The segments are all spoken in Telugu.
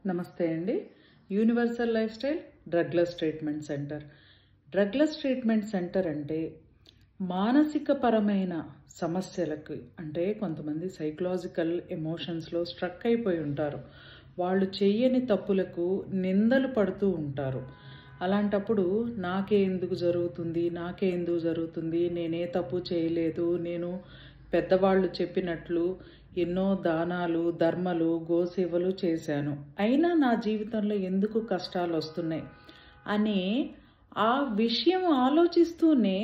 నమస్తే అండి. Universal life style drugless treatment centre. Drugless treatment centre అంటే మానసిక పరమైన సమస్యలకు, అంటే కొంతమంది సైకలాజికల్ ఎమోషన్స్లో స్ట్రక్ అయిపోయి ఉంటారు. వాళ్ళు చేయని తప్పులకు నిందలు పడుతూ ఉంటారు. అలాంటప్పుడు నాకే ఎందుకు జరుగుతుంది, నేనే తప్పు చేయలేదు, నేను పెద్దవాళ్ళు చెప్పినట్లు ఎన్నో దానాలు, ధర్మలు, గోసేవలు చేశాను, అయినా నా జీవితంలో ఎందుకు కష్టాలు వస్తున్నాయి అనే ఆ విషయం ఆలోచిస్తూనే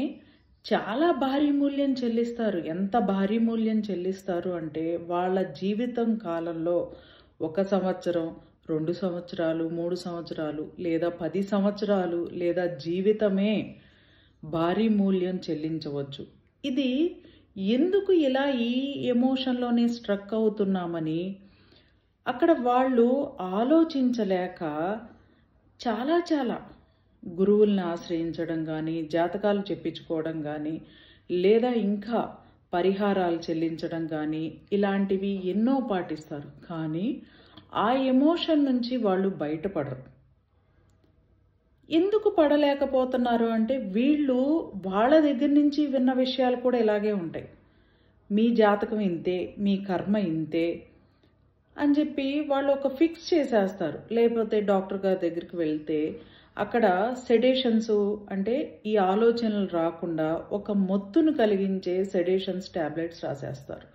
చాలా భారీ మూల్యం చెల్లిస్తారు. ఎంత భారీ మూల్యం చెల్లిస్తారు అంటే వాళ్ళ జీవితం కాలంలో 1 సంవత్సరం, 2 సంవత్సరాలు, 3 సంవత్సరాలు, లేదా 10 సంవత్సరాలు, లేదా జీవితమే భారీ మూల్యం చెల్లించవచ్చు. ఇది ఎందుకు ఇలా ఈ ఎమోషన్లోనే స్ట్రక్ అవుతున్నామని అక్కడ వాళ్ళు ఆలోచించలేక చాలా గురువుల్ని ఆశ్రయించడం కానీ, జాతకాలు చెప్పించుకోవడం కానీ, లేదా ఇంకా పరిహారాలు చెల్లించడం కానీ ఇలాంటివి ఎన్నో పాటిస్తారు. కానీ ఆ ఎమోషన్ నుంచి వాళ్ళు బయటపడరు. ఎందుకు పడలేకపోతున్నారు అంటే వీళ్ళు వాళ్ళ దగ్గర నుంచి విన్న విషయాలు కూడా ఇలాగే ఉంటాయి. మీ జాతకం ఇంతే, మీ కర్మ ఇంతే అని చెప్పి వాళ్ళు ఒక ఫిక్స్ చేసేస్తారు. లేకపోతే డాక్టర్ గారి దగ్గరికి వెళ్తే అక్కడ సెడేషన్స్, అంటే ఈ ఆలోచనలు రాకుండా ఒక మొత్తును కలిగించే సెడేషన్స్ టాబ్లెట్స్ రాసేస్తారు.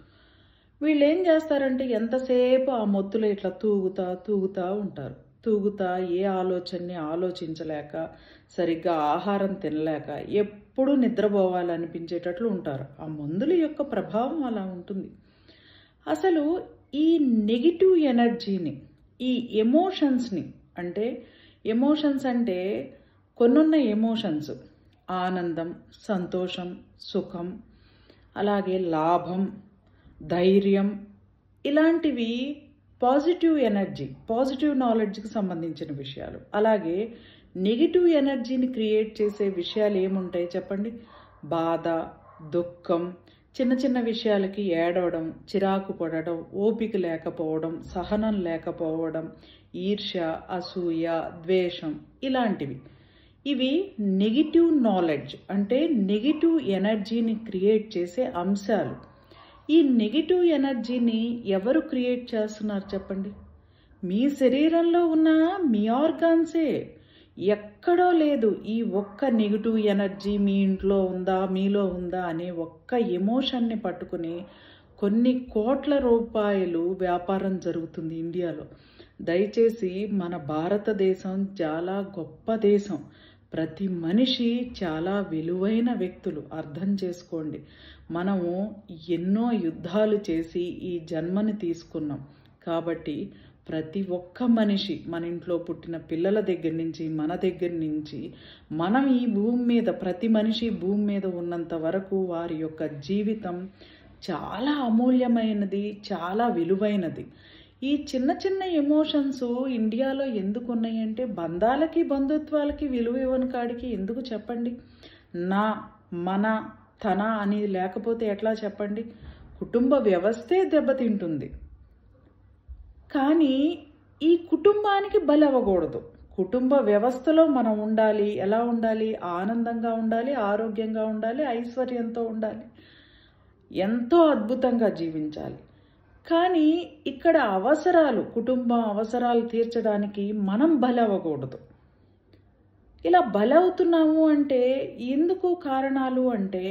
వీళ్ళు ఏం చేస్తారంటే ఎంతసేపు ఆ మొత్తులో ఇట్లా తూగుతా ఉంటారు. ఏ ఆలోచనని ఆలోచించలేక, సరిగ్గా ఆహారం తినలేక, ఎప్పుడూ నిద్రపోవాలనిపించేటట్లు ఉంటారు. ఆ మందుల యొక్క ప్రభావం అలా ఉంటుంది. అసలు ఈ నెగిటివ్ ఎనర్జీని, ఈ ఎమోషన్స్ని, అంటే ఎమోషన్స్ అంటే కొన్నున్న ఎమోషన్స్ ఆనందం, సంతోషం, సుఖం, అలాగే లాభం, ధైర్యం, ఇలాంటివి పాజిటివ్ ఎనర్జీ, పాజిటివ్ నాలెడ్జ్కి సంబంధించిన విషయాలు. అలాగే నెగిటివ్ ఎనర్జీని క్రియేట్ చేసే విషయాలు ఏముంటాయి చెప్పండి? బాధ, దుఃఖం, చిన్న విషయాలకి ఏడవడం, చిరాకు పడడం, ఓపిక లేకపోవడం, సహనం లేకపోవడం, ఈర్ష్య, అసూయ, ద్వేషం, ఇలాంటివి. ఇవి నెగిటివ్ నాలెడ్జ్, అంటే నెగిటివ్ ఎనర్జీని క్రియేట్ చేసే అంశాలు. ఈ నెగిటివ్ ఎనర్జీని ఎవరు క్రియేట్ చేస్తున్నారు చెప్పండి? మీ శరీరంలో ఉన్న మీ ఆర్గాన్సే. ఎక్కడో లేదు. ఈ ఒక్క నెగిటివ్ ఎనర్జీ మీ ఇంట్లో ఉందా, మీలో ఉందా అనే ఒక్క ఎమోషన్ని పట్టుకుని కొన్ని కోట్ల రూపాయలు వ్యాపారం జరుగుతుంది ఇండియాలో. దయచేసి మన భారతదేశం చాలా గొప్ప దేశం. ప్రతి మనిషి చాలా విలువైన వ్యక్తులు, అర్థం చేసుకోండి. మనము ఎన్నో యుద్ధాలు చేసి ఈ జన్మని తీసుకున్నాం. కాబట్టి ప్రతి ఒక్క మనిషి, మన ఇంట్లో పుట్టిన పిల్లల దగ్గర నుంచి, మన దగ్గర నుంచి, మనం ఈ భూమి మీద, ప్రతి మనిషి భూమి మీద ఉన్నంత వరకు వారి యొక్క జీవితం చాలా అమూల్యమైనది, చాలా విలువైనది. ఈ చిన్న ఎమోషన్స్ ఇండియాలో ఎందుకు ఉన్నాయంటే బంధాలకి, బంధుత్వాలకి విలువ ఇవ్వని కాడికి ఎందుకు చెప్పండి? నా, మన, తన అని లేకపోతే ఎట్లా చెప్పండి? కుటుంబ వ్యవస్థే దెబ్బతింటుంది. కానీ ఈ కుటుంబానికి బలవ్వకూడదు. కుటుంబ వ్యవస్థలో మనం ఉండాలి. ఎలా ఉండాలి? ఆనందంగా ఉండాలి, ఆరోగ్యంగా ఉండాలి, ఐశ్వర్యంతో ఉండాలి, ఎంతో అద్భుతంగా జీవించాలి. కానీ ఇక్కడ అవసరాలు, కుటుంబ అవసరాలు తీర్చడానికి మనం బలవ్వకూడదు. ఇలా బలవుతున్నాము అంటే ఎందుకు కారణాలు అంటే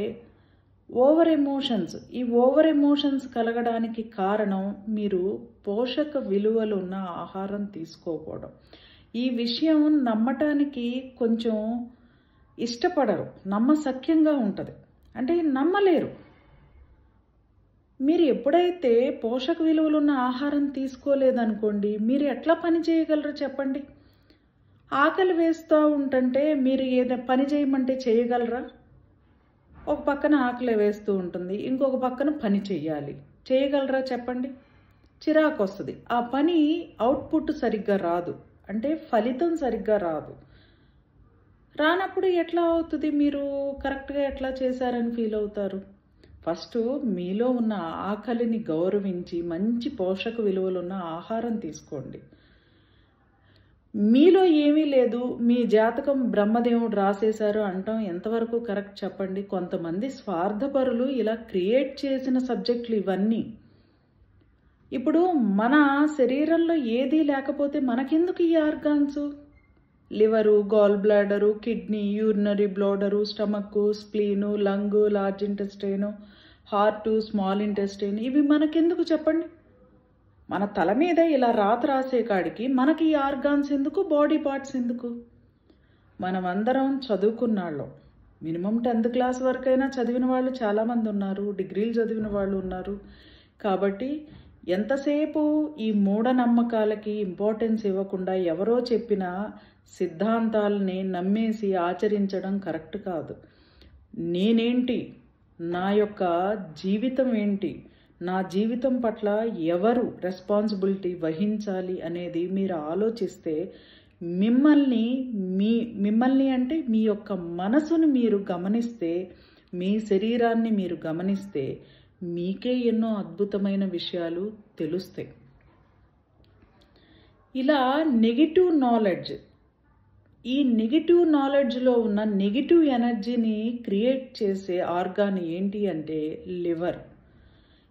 ఓవర్ ఎమోషన్స్. ఈ ఓవర్ ఎమోషన్స్ కలగడానికి కారణం మీరు పోషక విలువలు ఉన్న ఆహారం తీసుకోకపోవడం. ఈ విషయం నమ్మటానికి కొంచెం ఇష్టపడరు, నమ్మశక్యంగా ఉంటుంది, అంటే నమ్మలేరు. మీరు ఎప్పుడైతే పోషక విలువలు ఉన్న ఆహారం తీసుకోలేదనుకోండి, మీరు ఎట్లా పని చేయగలరు చెప్పండి? ఆకలి వేస్తూ ఉంటుంటే మీరు ఏదైనా పని చేయమంటే చేయగలరా? ఒక పక్కన ఆకలి వేస్తూ ఉంటుంది, ఇంకొక పక్కన పని చేయగలరా చెప్పండి? చిరాకు వస్తుంది. ఆ పని అవుట్పుట్ సరిగ్గా రాదు, అంటే ఫలితం సరిగ్గా రాదు. రానప్పుడు ఎట్లా అవుతుంది? మీరు కరెక్ట్గా ఎట్లా చేశారని ఫీల్ అవుతారు? ఫస్ట్ మీలో ఉన్న ఆకలిని గౌరవించి మంచి పోషక విలువలు ఉన్న ఆహారం తీసుకోండి. మీలో ఏమీ లేదు, మీ జాతకం బ్రహ్మదేవుడు రాసేశారు అంటాం ఎంతవరకు కరెక్ట్ చెప్పండి? కొంతమంది స్వార్థపరులు ఇలా క్రియేట్ చేసిన సబ్జెక్టులు ఇవన్నీ. ఇప్పుడు మన శరీరంలో ఏదీ లేకపోతే మనకెందుకు ఈ organs? Liver, gall bladder, kidney, urinary bladder, stomach, spleen, lung, large intestine, heart, small intestine, ఇవి మనకెందుకు చెప్పండి? మన తల మీద ఇలా రాసే కాడికి మనకి ఈ ఆర్గాన్స్ ఎందుకు, బాడీ పార్ట్స్ ఎందుకు? మనమందరం చదువుకున్నాళ్ళం. మినిమం 10th క్లాస్ వరకైనా చదివిన వాళ్ళు చాలామంది ఉన్నారు, డిగ్రీలు చదివిన వాళ్ళు ఉన్నారు. కాబట్టి ఎంతసేపు ఈ మూఢనమ్మకాలకి ఇంపార్టెన్స్ ఇవ్వకుండా ఎవరో చెప్పిన సిద్ధాంతాలని నమ్మేసి ఆచరించడం కరెక్ట్ కాదు. నేనేంటి, నా యొక్క జీవితం ఏంటి, నా జీవితం పట్ల ఎవరు రెస్పాన్సిబిలిటీ వహించాలి అనేది మీరు ఆలోచిస్తే మిమ్మల్ని అంటే మీ యొక్క మనసును మీరు గమనిస్తే, మీ శరీరాన్ని మీరు గమనిస్తే మీకే ఎన్నో అద్భుతమైన విషయాలు తెలుస్తాయి. ఇలా నెగిటివ్ నాలెడ్జ్, ఈ నెగిటివ్ నాలెడ్జ్లో ఉన్న నెగిటివ్ ఎనర్జీని క్రియేట్ చేసే ఆర్గాన్ ఏంటి అంటే లివర్.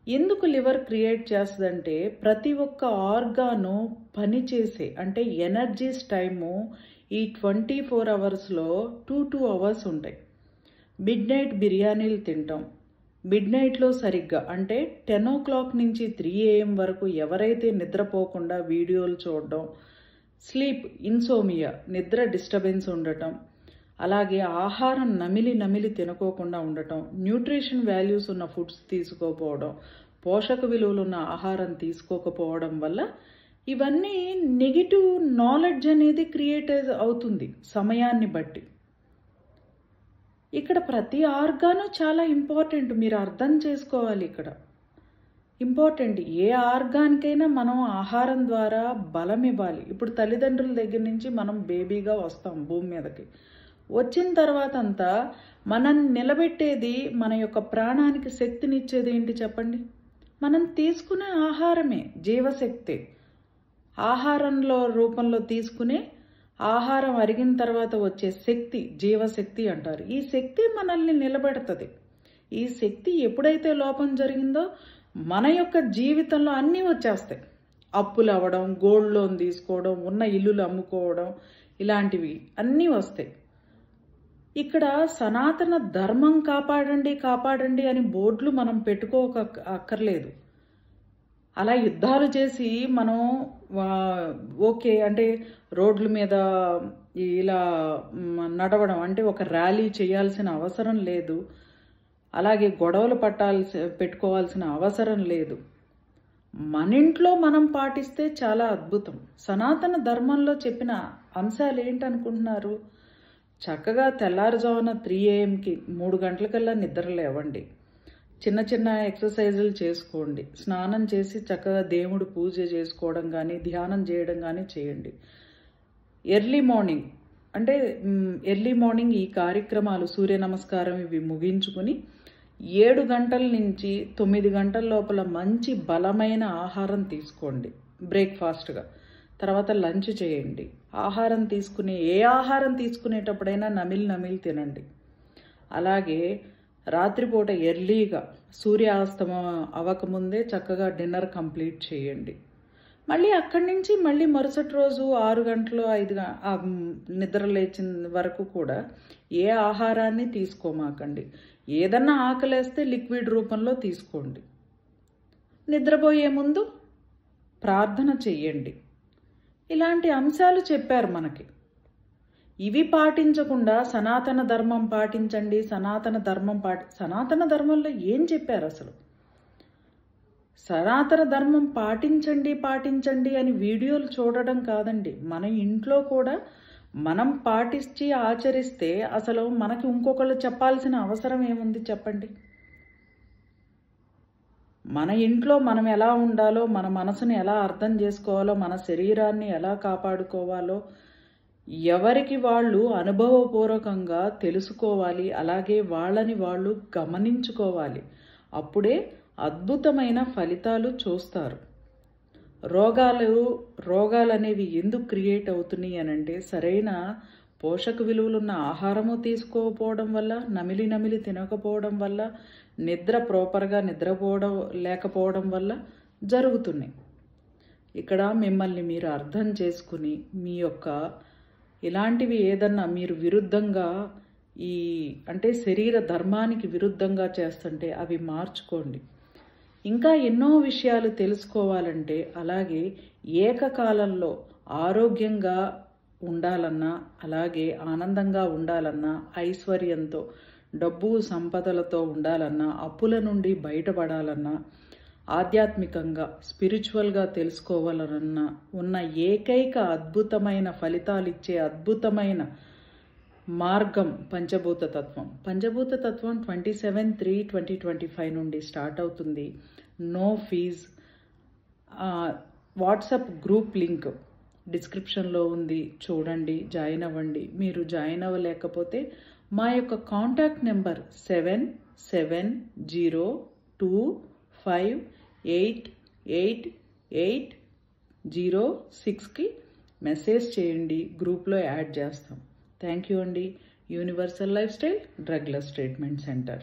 ఎందుకు లివర్ క్రియేట్ చేస్తుందంటే ప్రతి ఒక్క ఆర్గాను పనిచేసే అంటే ఎనర్జీస్ టైము ఈ 24 అవర్స్లో 2 అవర్స్ ఉంటాయి. మిడ్ నైట్ బిర్యానీలు తింటాం. మిడ్ నైట్లో సరిగ్గా అంటే 10 o'clock నుంచి 3 AM వరకు ఎవరైతే నిద్రపోకుండా వీడియోలు చూడడం, స్లీప్ ఇన్సోమియా, నిద్ర డిస్టర్బెన్స్ ఉండటం, అలాగే ఆహారం నమిలి తినుకోకుండా ఉండటం, న్యూట్రిషన్ వాల్యూస్ ఉన్న ఫుడ్స్ తీసుకోకపోవడం, పోషక విలువలు ఉన్న ఆహారం తీసుకోకపోవడం వల్ల ఇవన్నీ నెగిటివ్ నాలెడ్జ్ అనేది క్రియేట్ అవుతుంది సమయాన్ని బట్టి. ఇక్కడ ప్రతి ఆర్గాను చాలా ఇంపార్టెంట్, మీరు అర్థం చేసుకోవాలి. ఇక్కడ ఇంపార్టెంట్, ఏ ఆర్గాన్కైనా మనం ఆహారం ద్వారా బలం ఇవ్వాలి. ఇప్పుడు తల్లిదండ్రుల దగ్గర నుంచి మనం బేబీగా వస్తాం భూమి మీదకి. వచ్చిన తర్వాత అంతా మనం నిలబెట్టేది, మన యొక్క ప్రాణానికి శక్తినిచ్చేది ఏంటి చెప్పండి? మనం తీసుకునే ఆహారమే జీవశక్తి. ఆహారంలో రూపంలో తీసుకునే ఆహారం అరిగిన తర్వాత వచ్చే శక్తి జీవశక్తి అంటారు. ఈ శక్తి మనల్ని నిలబెడుతుంది. ఈ శక్తి ఎప్పుడైతే లోపం జరిగిందో మన యొక్క జీవితంలో అన్నీ వచ్చేస్తాయి. అప్పులు అవ్వడం, గోల్డ్ లోన్ తీసుకోవడం, ఉన్న ఇల్లులు అమ్ముకోవడం, ఇలాంటివి అన్నీ వస్తాయి. ఇక్కడ సనాతన ధర్మం కాపాడండి అని బోర్డులు మనం అక్కర్లేదు. అలా యుద్ధాలు చేసి మనం ఓకే అంటే రోడ్ల మీద ఇలా నడవడం అంటే ఒక ర్యాలీ చేయాల్సిన అవసరం లేదు. అలాగే గొడవలు పెట్టుకోవాల్సిన అవసరం లేదు. మన ఇంట్లో మనం పాటిస్తే చాలా అద్భుతం. సనాతన ధర్మంలో చెప్పిన అంశాలు ఏంటనుకుంటున్నారు? చక్కగా తెల్లారుజామున 3 AMకి 3 గంటలకల్లా నిద్ర లేవండి. చిన్న ఎక్సర్సైజులు చేసుకోండి. స్నానం చేసి చక్కగా దేవుడు పూజ చేసుకోవడం కానీ ధ్యానం చేయడం కానీ చేయండి. ఎర్లీ మార్నింగ్ ఈ కార్యక్రమాలు సూర్య నమస్కారం ఇవి ముగించుకుని 7 గంటల నుంచి 9 గంటల లోపల మంచి బలమైన ఆహారం తీసుకోండి బ్రేక్ఫాస్ట్గా. తర్వాత లంచ్ చేయండి. ఏ ఆహారం తీసుకునేటప్పుడైనా నమిలి తినండి. అలాగే రాత్రిపూట ఎర్లీగా సూర్యాస్తమం అవ్వకముందే చక్కగా డిన్నర్ కంప్లీట్ చేయండి. మళ్ళీ అక్కడి నుంచి మళ్ళీ మరుసటి రోజు 6 గంటలు 5 నిద్ర లేచిన వరకు కూడా ఏ ఆహారాన్ని తీసుకోమాకండి. ఏదన్నా ఆకలేస్తే లిక్విడ్ రూపంలో తీసుకోండి. నిద్రపోయే ముందు ప్రార్థన చెయ్యండి. ఇలాంటి అంశాలు చెప్పారు మనకి. ఇవి పాటించకుండా సనాతన ధర్మం పాటించండి, సనాతన ధర్మంలో ఏం చెప్పారు అసలు? సనాతన ధర్మం పాటించండి అని వీడియోలు చూడడం కాదండి. మన ఇంట్లో కూడా మనం పాటించి ఆచరిస్తే అసలు మనకి ఇంకొకళ్ళు చెప్పాల్సిన అవసరం ఏముంది చెప్పండి? మన ఇంట్లో మనం ఎలా ఉండాలో, మన మనసుని ఎలా అర్థం చేసుకోవాలో, మన శరీరాన్ని ఎలా కాపాడుకోవాలో ఎవరికి వాళ్ళు అనుభవపూర్వకంగా తెలుసుకోవాలి. అలాగే వాళ్ళని వాళ్ళు గమనించుకోవాలి. అప్పుడే అద్భుతమైన ఫలితాలు చూస్తారు. రోగాలు అనేవి ఎందుకు క్రియేట్ అవుతున్నాయి అని అంటే సరైన పోషక విలువలున్న ఆహారము తీసుకోకపోవడం వల్ల, నమిలి తినకపోవడం వల్ల, నిద్ర ప్రాపర్గా నిద్రపోవడం లేకపోవడం వల్ల జరుగుతున్నాయి. ఇక్కడ మిమ్మల్ని మీరు అర్థం చేసుకుని మీ యొక్క ఇలాంటివి ఏదన్నా మీరు విరుద్ధంగా అంటే శరీర ధర్మానికి విరుద్ధంగా చేస్తుంటే అవి మార్చుకోండి. ఇంకా ఎన్నో విషయాలు తెలుసుకోవాలంటే అలాగే ఏకకాలంలో ఆరోగ్యంగా ఉండాలన్నా, అలాగే ఆనందంగా ఉండాలన్నా, ఐశ్వర్యంతో డబ్బు సంపదలతో ఉండాలన్నా, అప్పుల నుండి బయటపడాలన్నా, ఆధ్యాత్మికంగా స్పిరిచువల్గా తెలుసుకోవాలన్నా ఉన్న ఏకైక అద్భుతమైన ఫలితాలిచ్చే అద్భుతమైన మార్గం పంచభూత తత్వం. పంచభూత తత్వం 27/3/2025 నుండి స్టార్ట్ అవుతుంది. No fees. WhatsApp group link డిస్క్రిప్షన్లో ఉంది, చూడండి, జాయిన్ అవ్వండి. మీరు జాయిన్ అవ్వలేకపోతే మా యొక్క కాంటాక్ట్ నెంబర్ 7702588806కి మెసేజ్ చేయండి, గ్రూప్లో యాడ్ చేస్తాం. థ్యాంక్ యూ అండి. Universal life style drugless treatment centre.